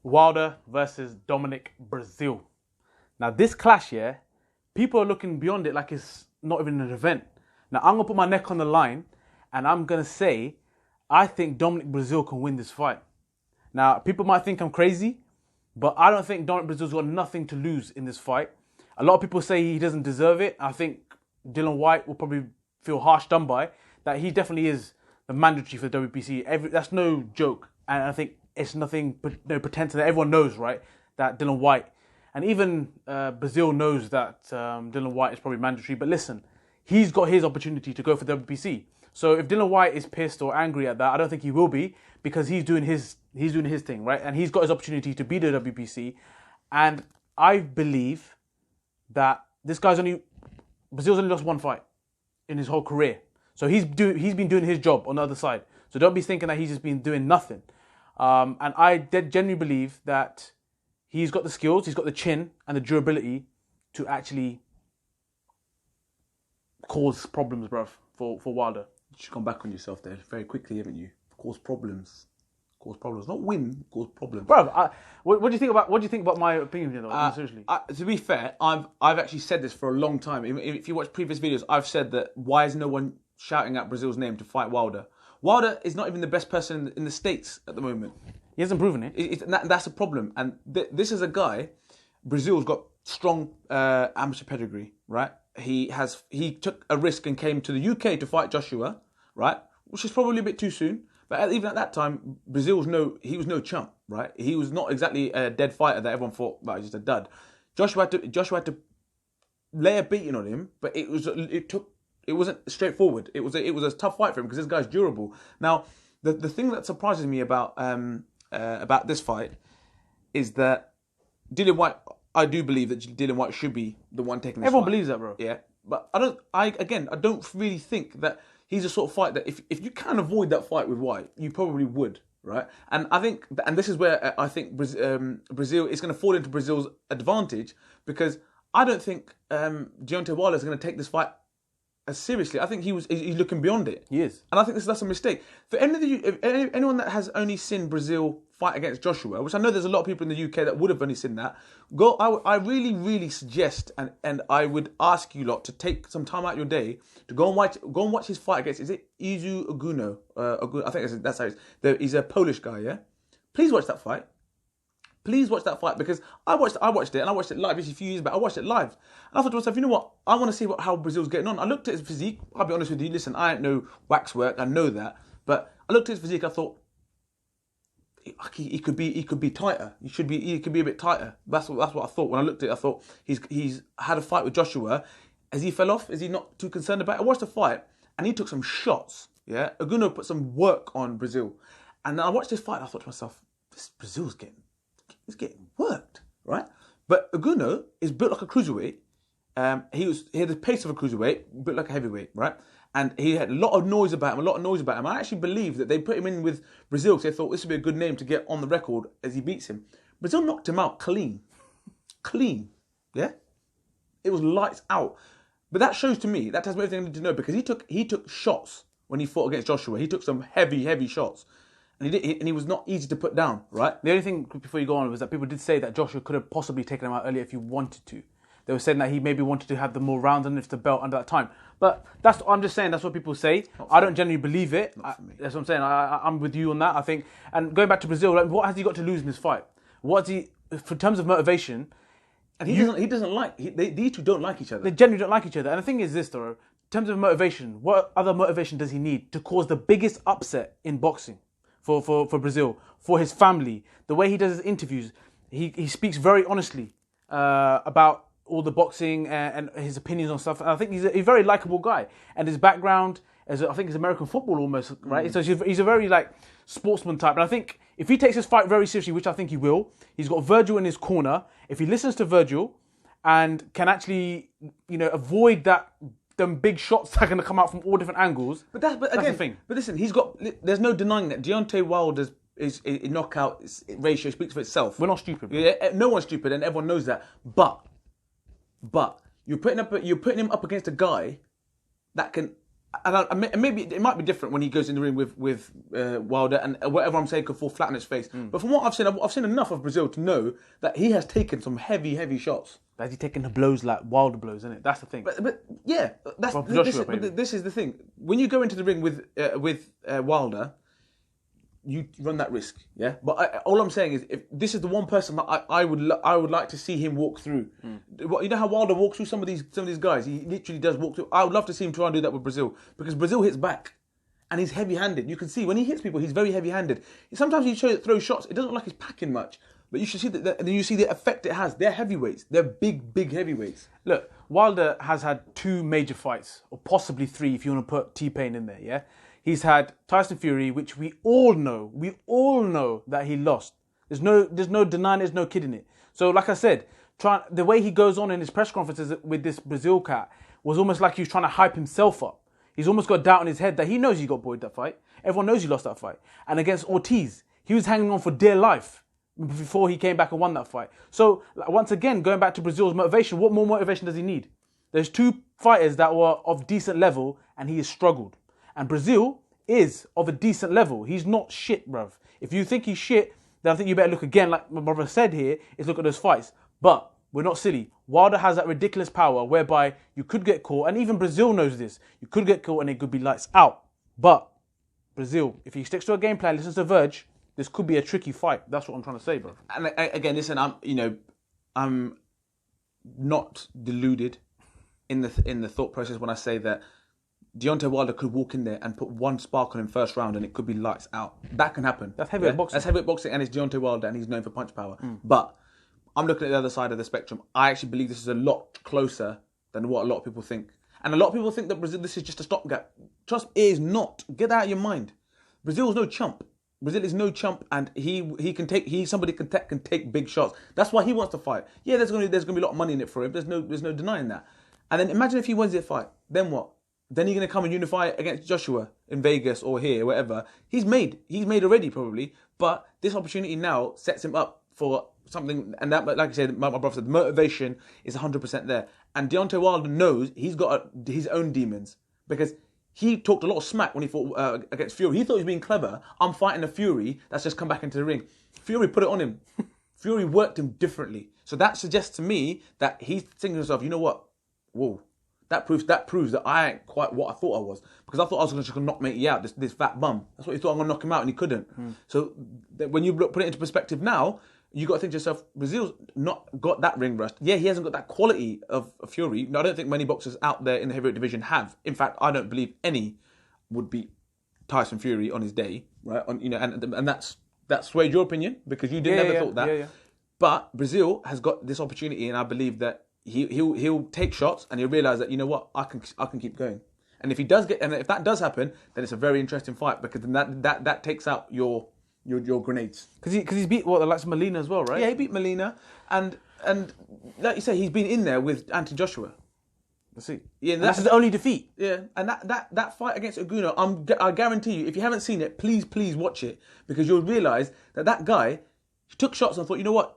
Wilder versus Dominic Breazeale. Now this clash, yeah, people are looking beyond it like it's not even an event. Now I'm gonna put my neck on the line, and I'm gonna say I think Dominic Breazeale can win this fight. Now people might think I'm crazy, but I don't think Dominic Breazeale's got nothing to lose in this fight. A lot of people say he doesn't deserve it. I think Dillian Whyte will probably feel harsh done by that. He definitely is the mandatory for the WBC. That's no joke, and I think it's nothing but no pretense that everyone knows, right? That Dillian Whyte and even Breazeale knows that Dillian Whyte is probably mandatory. But listen, he's got his opportunity to go for the WBC. So if Dillian Whyte is pissed or angry at that, I don't think he will be, because he's doing his thing, right? And he's got his opportunity to be the WBC. And I believe that this guy's Breazeale's only lost one fight in his whole career. So he's been doing his job on the other side. So don't be thinking that he's just been doing nothing. And I genuinely believe that he's got the skills, he's got the chin and the durability to actually cause problems, bruv, for Wilder. You should come back on yourself there very quickly, haven't you? Cause problems. Cause problems. Not win, cause problems. Bruv, what do you think about my opinion here, though? Seriously. To be fair, I've actually said this for a long time. If you watch previous videos, I've said that why is no one shouting out Breazeale's name to fight Wilder? Wilder is not even the best person in the States at the moment. He hasn't proven it. That's a problem. And this is a guy, Breazeale's got strong amateur pedigree, right? He took a risk and came to the UK to fight Joshua, right? Which is probably a bit too soon. But even at that time, Breazeale was no chump, right? He was not exactly a dead fighter that everyone thought, well, he's just a dud. Joshua had to lay a beating on him, but it wasn't straightforward. It was a tough fight for him because this guy's durable. Now, the thing that surprises me about this fight is that Dillian Whyte. I do believe that Dillian Whyte should be the one taking this Everyone fight. believes that, bro. Yeah, but I don't really think that he's the sort of fight that if you can avoid that fight with Whyte, you probably would, right? And I think, and this is where I think Breazeale is going to fall into Breazeale's advantage, because I don't think Deontay Wilder is going to take this fight as seriously. I think he's looking beyond it. He is. And I think that's a mistake. For anyone that has only seen Breazeale fight against Joshua, which I know there's a lot of people in the UK that would have only seen that, I really, really suggest and I would ask you lot to take some time out of your day to go and watch his fight against, is it Izu Oguno? I think that's how he's a Polish guy, yeah? Please watch that fight. Please watch that fight, because I watched it and I watched it live. This is a few years back. I watched it live. And I thought to myself, you know what? I want to see how Breazeale's getting on. I looked at his physique. I'll be honest with you. Listen, I ain't no waxwork. I know that. But I looked at his physique. I thought, he could be tighter. He could be a bit tighter. That's what I thought. When I looked at it, I thought he's had a fight with Joshua. As he fell off, is he not too concerned about it? I watched the fight and he took some shots. Yeah, Oguno put some work on Breazeale. And I watched this fight and I thought to myself, this Breazeale's getting worked, right? But Oguno is built like a cruiserweight. He had the pace of a cruiserweight, built like a heavyweight, right? And he had a lot of noise about him. I actually believe that they put him in with Breazeale because they thought this would be a good name to get on the record as he beats him. Breazeale knocked him out clean, yeah. It was lights out. But that shows to me, that tells me everything I need to know, because he took shots when he fought against Joshua. He took some heavy shots. And he was not easy to put down, right? The only thing before you go on was that people did say that Joshua could have possibly taken him out earlier if he wanted to. They were saying that he maybe wanted to have the more rounds and lift the belt under that time. But I'm just saying that's what people say. I don't genuinely believe it. That's what I'm saying. I'm with you on that. I think. And going back to Breazeale, like, what has he got to lose in this fight? What's he, in terms of motivation? And these two don't like each other. They genuinely don't like each other. And the thing is this, though, in terms of motivation, what other motivation does he need to cause the biggest upset in boxing for Breazeale, for his family, the way he does his interviews? He speaks very honestly about all the boxing and his opinions on stuff. And I think he's a very likable guy. And his background, I think he's American football almost, right? So he's a very sportsman type. And I think if he takes his fight very seriously, which I think he will, he's got Virgil in his corner. If he listens to Virgil and can actually, avoid them big shots that are going to come out from all different angles. But that's the thing. But listen, there's no denying that Deontay Wilder's knockout ratio speaks for itself. We're not stupid. Yeah, no one's stupid, and everyone knows that. But you're putting him up against a guy that can And maybe it might be different when he goes in the ring with Wilder, and whatever I'm saying could fall flat on his face. But from what I've seen enough of Breazeale to know that he has taken some heavy shots. Has he taken the blows like Wilder blows, isn't it? That's the thing. But yeah, this is the thing. When you go into the ring with Wilder, you run that risk, yeah. But all I'm saying is, if this is the one person that I would like to see him walk through. You know how Wilder walks through some of these guys. He literally does walk through. I would love to see him try and do that with Breazeale, because Breazeale hits back, and he's heavy-handed. You can see when he hits people, he's very heavy-handed. Sometimes he throws shots. It doesn't look like he's packing much, but you should see that. And then you see the effect it has. They're heavyweights. They're big heavyweights. Look, Wilder has had 2 major fights, or possibly 3 if you want to put T-Pain in there, yeah? He's had Tyson Fury, which we all know that he lost. There's no denying, there's no kidding it. So like I said, the way he goes on in his press conferences with this Breazeale cat was almost like he was trying to hype himself up. He's almost got doubt in his head that he knows he got buoyed that fight. Everyone knows he lost that fight. And against Ortiz, he was hanging on for dear life before he came back and won that fight. So once again, going back to Breazeale's motivation, what more motivation does he need? There's 2 fighters that were of decent level, and he has struggled. And Breazeale is of a decent level. He's not shit, bruv. If you think he's shit, then I think you better look again, like my brother said here, is look at those fights. But we're not silly. Wilder has that ridiculous power whereby you could get caught, and even Breazeale knows this. You could get caught and it could be lights out. But Breazeale, if he sticks to a game plan, listens to Verge, this could be a tricky fight. That's what I'm trying to say, bro. And again, listen, I'm not deluded in the thought process when I say that Deontay Wilder could walk in there and put one spark on him first round and it could be lights out. That can happen. That's heavyweight boxing. That's heavyweight boxing, and it's Deontay Wilder and he's known for punch power. But I'm looking at the other side of the spectrum. I actually believe this is a lot closer than what a lot of people think. And a lot of people think that Breazeale, this is just a stopgap. Trust me, it is not. Get that out of your mind. Breazeale is no chump. Breazeale is no chump, and somebody can take big shots. That's why he wants to fight. Yeah, there's gonna be a lot of money in it for him. There's no denying that. And then imagine if he wins that fight. Then what? Then he's going to come and unify against Joshua in Vegas or here, wherever. He's made already probably, but this opportunity now sets him up for something. And that, like I said, my brother said, the motivation is 100% there. And Deontay Wilder knows he's got his own demons, because he talked a lot of smack when he fought against Fury. He thought he was being clever. I'm fighting a Fury that's just come back into the ring. Fury put it on him. Fury worked him differently. So that suggests to me that he's thinking to himself, you know what? Whoa. That proves that I ain't quite what I thought I was, because I thought I was just going to knock Matey out, this fat bum. That's what he thought, I'm going to knock him out, and he couldn't. So when you put it into perspective now, you got to think to yourself, Breazeale's not got that ring rust. Yeah, he hasn't got that quality of Fury. I don't think many boxers out there in the heavyweight division have. In fact, I don't believe any would beat Tyson Fury on his day, right? And that's swayed your opinion, because you never thought that. Yeah. But Breazeale has got this opportunity, and I believe that he'll take shots, and he'll realise that, you know what, I can keep going. And if that does happen, then it's a very interesting fight, because then that takes out your grenades. Because he's beat the likes of Molina as well, right? Yeah, he beat Molina, and like you say, he's been in there with Anthony Joshua. Let's see. Yeah, and that's his only defeat. Yeah, and that fight against Oguna, I guarantee you, if you haven't seen it, please watch it, because you'll realise that guy took shots and thought, you know what,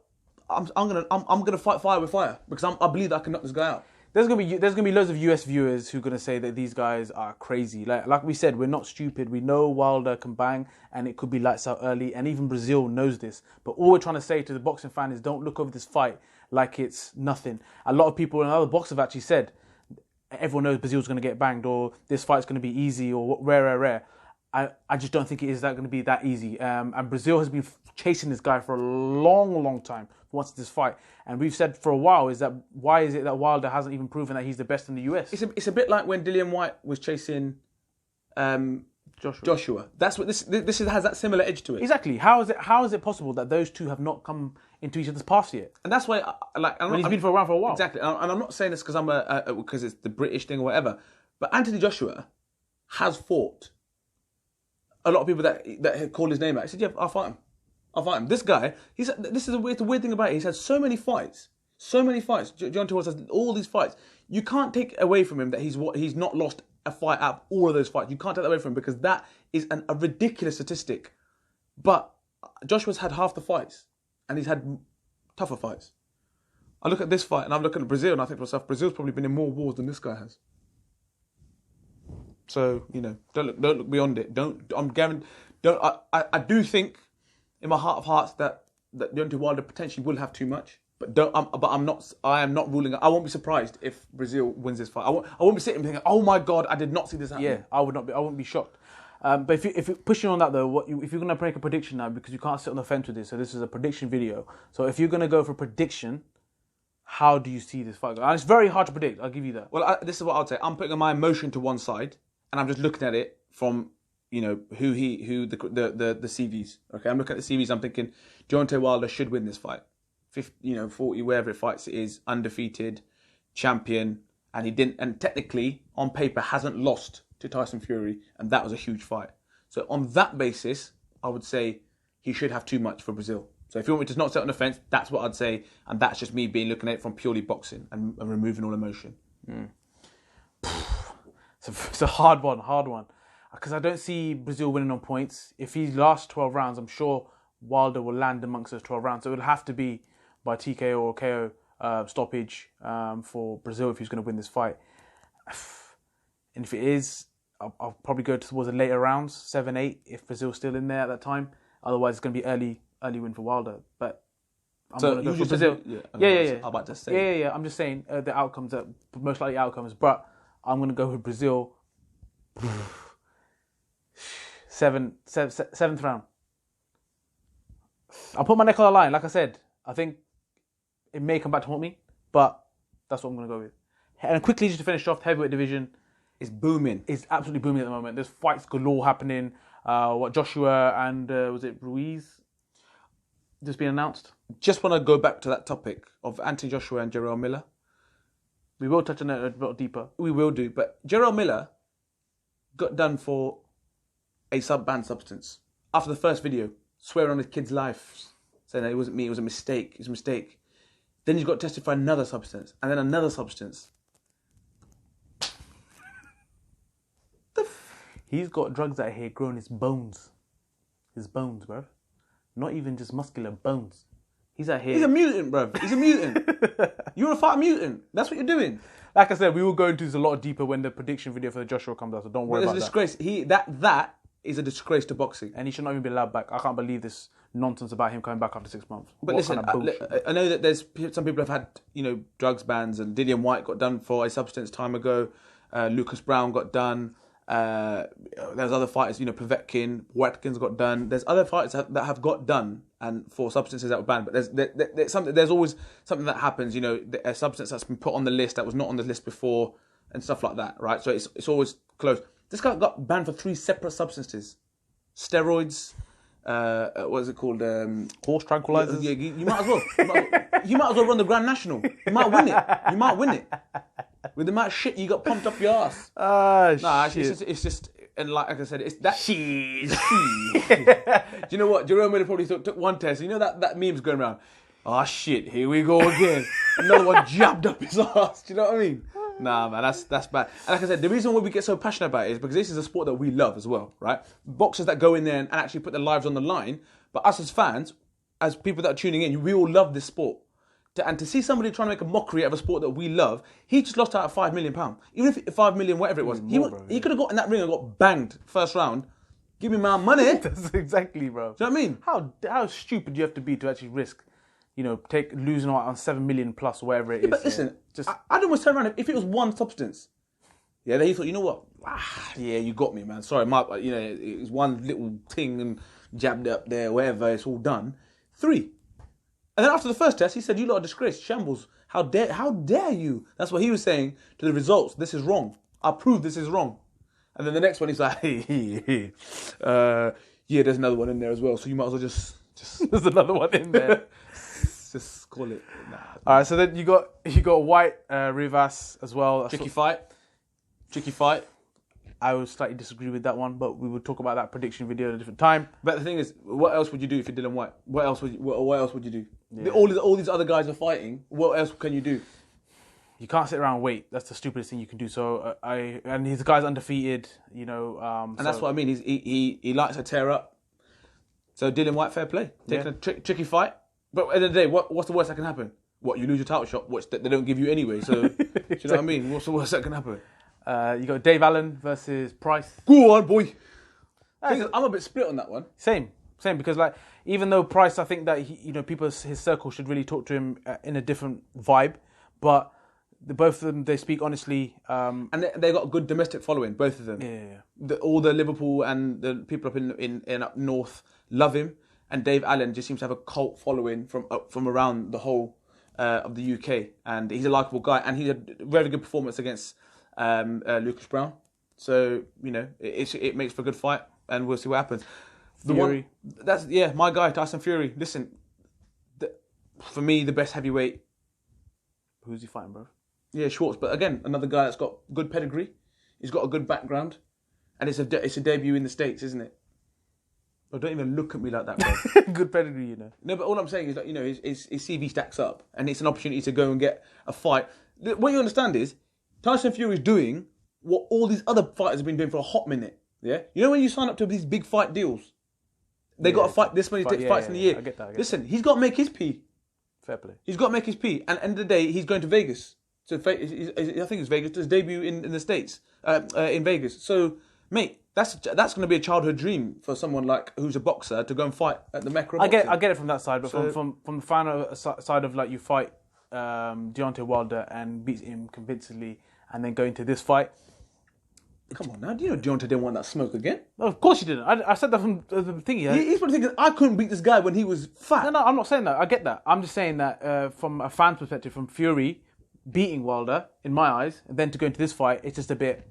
I'm gonna fight fire with fire, because I believe that I can knock this guy out. There's gonna be loads of US viewers who are gonna say that these guys are crazy. Like we said, we're not stupid. We know Wilder can bang, and it could be lights out early, and even Breazeale knows this. But all we're trying to say to the boxing fan is, don't look over this fight like it's nothing. A lot of people in other boxers have actually said, everyone knows Breazeale's gonna get banged, or this fight's gonna be easy, or rare. I just don't think it is going to be that easy. And Breazeale has been chasing this guy for a long time once this fight. And we've said for a while, why is it that Wilder hasn't even proven that he's the best in the US? It's a bit like when Dillian Whyte was chasing Joshua. That's what this has that similar edge to it. Exactly. How is it possible that those two have not come into each other's path yet? And that's why he's been around for a while. Exactly. And I'm not saying this because because it's the British thing or whatever. But Anthony Joshua has fought a lot of people that call his name out. He said, yeah, I'll fight him. This guy, this is the weird thing about it. He's had so many fights. Deontay Wilder has all these fights. You can't take away from him that he's not lost a fight out of all of those fights. You can't take that away from him, because that is a ridiculous statistic. But Joshua's had half the fights, and he's had tougher fights. I look at this fight, and I'm looking at Breazeale, and I think to myself, Breazeale's probably been in more wars than this guy has. So don't look beyond it. I do think in my heart of hearts that Deontay Wilder potentially will have too much. But I am not ruling. I won't be surprised if Breazeale wins this fight. I won't be sitting thinking, oh my God, I did not see this happening. Yeah, I wouldn't be shocked. But if you're pushing on that though, if you're gonna make a prediction now, because you can't sit on the fence with this, so this is a prediction video. So if you're gonna go for prediction, how do you see this fight go? And it's very hard to predict. I'll give you that. Well, this is what I'll say. I'm putting my emotion to one side, and I'm just looking at it from who the CVs. Okay, I'm looking at the CVs. I'm thinking Deontay Wilder should win this fight. 50, 40, wherever it fights, it is undefeated, champion, and he didn't, and technically on paper hasn't lost to Tyson Fury, and that was a huge fight. So on that basis, I would say he should have too much for Breazeale. So if you want me to not sit on the fence, that's what I'd say, and that's just me looking at it from purely boxing and removing all emotion. It's a hard one, because I don't see Breazeale winning on points. If he lasts 12 rounds, I'm sure Wilder will land amongst those 12 rounds. So it would have to be by TKO or KO stoppage for Breazeale if he's going to win this fight. And if it is, I'll probably go towards the later rounds, 7-8, if Breazeale's still in there at that time. Otherwise, it's going to be early win for Wilder. But I'm going to go for Breazeale. Yeah. I'm about to say. Yeah. I'm just saying the outcomes, most likely outcomes. But I'm going to go with Breazeale. Seventh round. I'll put my neck on the line. Like I said, I think it may come back to haunt me, but that's what I'm going to go with. And quickly, just to finish off, the heavyweight division is booming. It's absolutely booming at the moment. There's fights galore happening. Joshua and was it Ruiz just been announced? Just want to go back to that topic of Anthony Joshua and Jarrell Miller. We will touch on it a bit deeper. We will do, but Jarrell Miller got done for a banned substance after the first video, swearing on his kid's life, saying that it wasn't me, it was a mistake, it was a mistake. Then he's got tested for another substance, and then another substance. He's got drugs out here growing his bones. His bones, bro. Not even just muscular bones. He's out here. He's a mutant, bro. He's a mutant. You're a fat mutant. That's what you're doing. Like I said, we will go into this a lot deeper when the prediction video for the Joshua comes out, so don't worry about that. It's a disgrace. That is a disgrace to boxing. And he should not even be allowed back. I can't believe this nonsense about him coming back after 6 months. But listen, I know that there's some people have had, drugs bans, and Dillian White got done for a substance time ago. Lucas Brown got done. There's other fighters, Povetkin, Watkins got done. There's other fighters that have got done and for substances that were banned. But there's always something that happens. A substance that's been put on the list that was not on the list before and stuff like that, right? So it's always close. This guy got banned for 3 separate substances: steroids. What is it called? Horse tranquilizers. Yeah, you might as well. You might as well run the Grand National. You might win it. With the amount of shit you got pumped up your ass. Shit. It's just, and like I said, it's that. Shit. Do you know what? Jerome Miller probably took one test. You know that meme's going around. Oh shit, here we go again. Another one jabbed up his ass. Do you know what I mean? Nah, man, that's bad. And like I said, the reason why we get so passionate about it is because this is a sport that we love as well, right? Boxers that go in there and actually put their lives on the line. But us as fans, as people that are tuning in, we all love this sport. And to see somebody trying to make a mockery of a sport that we love, he just lost out at £5 million. Even if 5 million, whatever it was, he could have got in that ring and got banged first round. Give me my money. That's exactly, bro. Do you know what I mean? How stupid do you have to be to actually risk, losing out on 7 million plus, whatever it is. But listen, I'd almost turn around if it was one substance. Yeah, then he thought, you know what? Yeah, you got me, man. Sorry, it was one little thing and jabbed up there, wherever. It's all done. 3. And then after the first test, he said, "You lot are disgraced, shambles. How dare you?" That's what he was saying to the results. This is wrong. I prove this is wrong. And then the next one, he's like, "Hey, yeah, there's another one in there as well. So you might as well just there's another one in there. just call it." Nah. All right. So then you got White Rivas as well. Tricky fight. I would slightly disagree with that one, but we will talk about that prediction video at a different time. But the thing is, what else would you do if you Dylan White? What else would you do? Yeah. All these other guys are fighting. What else can you do? You can't sit around and wait. That's the stupidest thing you can do. So and his guy's undefeated. And that's what I mean. He likes to tear up. So Dylan White, fair play, taking a tricky fight. But at the end of the day, what's the worst that can happen? What, you lose your title shot, which they don't give you anyway. So do you know what I mean? What's the worst that can happen? You got Dave Allen versus Price. Go on, boy. I'm a bit split on that one. Same, because like even though Price, I think that his circle should really talk to him in a different vibe, but both of them, they speak honestly, and they got a good domestic following, both of them. Yeah. All the Liverpool and the people up in up north love him, and Dave Allen just seems to have a cult following from around the whole of the UK, and he's a likable guy, and he had a very good performance against Lucas Brown. So it makes for a good fight, and we'll see what happens. Fury. My guy, Tyson Fury. Listen, for me, the best heavyweight. Who's he fighting, bro? Yeah, Schwartz. But again, another guy that's got good pedigree. He's got a good background, and it's a debut in the States, isn't it? Oh, don't even look at me like that, bro. Good pedigree, No, but all I'm saying is that his CV stacks up, and it's an opportunity to go and get a fight. What you understand is Tyson Fury is doing what all these other fighters have been doing for a hot minute. Yeah, when you sign up to these big fight deals, they got to fight this many fights in the year. I get that. Listen, he's got to make his pee. Fair play. He's got to make his pee, and at the end of the day, he's going to Vegas. So I think it's Vegas to his debut in the States, in Vegas. So, mate, that's going to be a childhood dream for someone like who's a boxer to go and fight at the Mecca. I get it from that side, but from the fan side of like you fight Deontay Wilder and beat him convincingly, and then go into this fight. Come on now, do you know Deontay didn't want that smoke again? No, of course you didn't. I said that from the thing. Yeah. He's probably thinking, I couldn't beat this guy when he was fat. No, I'm not saying that. I get that. I'm just saying that from a fan's perspective, from Fury beating Wilder, in my eyes, and then to go into this fight, it's just a bit...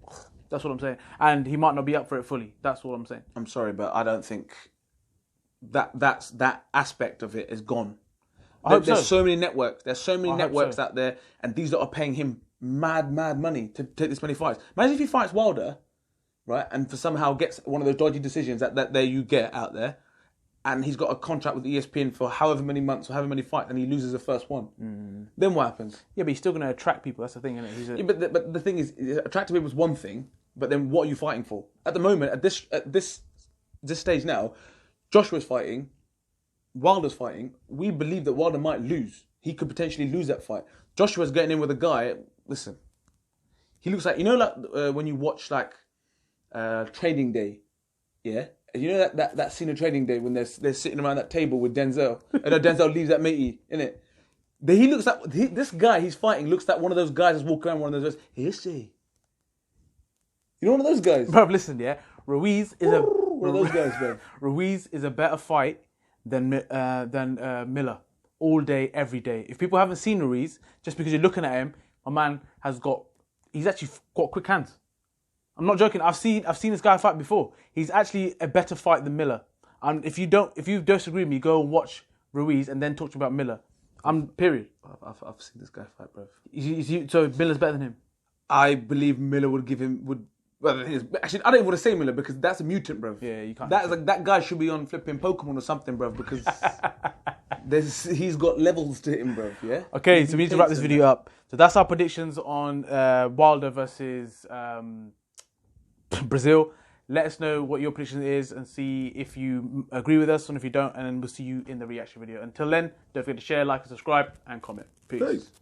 That's what I'm saying. And he might not be up for it fully. That's what I'm saying. I'm sorry, but I don't think that aspect of it is gone. There's so many networks. There's so many networks out there, and these that are paying him mad money to take this many fights. Imagine if he fights Wilder, right, and for somehow gets one of those dodgy decisions that there you get out there, and he's got a contract with ESPN for however many months or however many fights, and he loses the first one. Then what happens? Yeah, but he's still going to attract people. That's the thing, isn't it? But the thing is, attracting people is one thing, but then what are you fighting for? At the moment, at this stage now, Joshua's fighting, Wilder's fighting. We believe that Wilder might lose. He could potentially lose that fight. Joshua's getting in with a guy. Listen, he looks like when you watch like Training Day, yeah. You know that scene of Training Day when they're sitting around that table with Denzel, and Denzel leaves that matey, innit? He looks like this guy he's fighting looks like one of those guys that's walking around one of those. History. You know one of those guys? Bro, listen, yeah. Ruiz is one of those guys, bro. Ruiz is a better fight than Miller all day, every day. If people haven't seen Ruiz, just because you're looking at him, my man he's actually got quick hands. I'm not joking. I've seen this guy fight before. He's actually a better fight than Miller. And if you disagree with me, go and watch Ruiz and then talk to me about Miller. Period. I've seen this guy fight, bro. So Miller's better than him. I believe Miller would give him Well, the thing is, actually, I don't even want to say Miller because that's a mutant, bro. Yeah, you can't. That guy should be on flipping Pokemon or something, bro, because he's got levels to him, bro. Yeah. Okay, so we need to wrap this video up. So that's our predictions on Wilder versus Breazeale. Let us know what your prediction is and see if you agree with us, and if you don't, and then we'll see you in the reaction video. Until then, don't forget to share, like, and subscribe, and comment. Peace.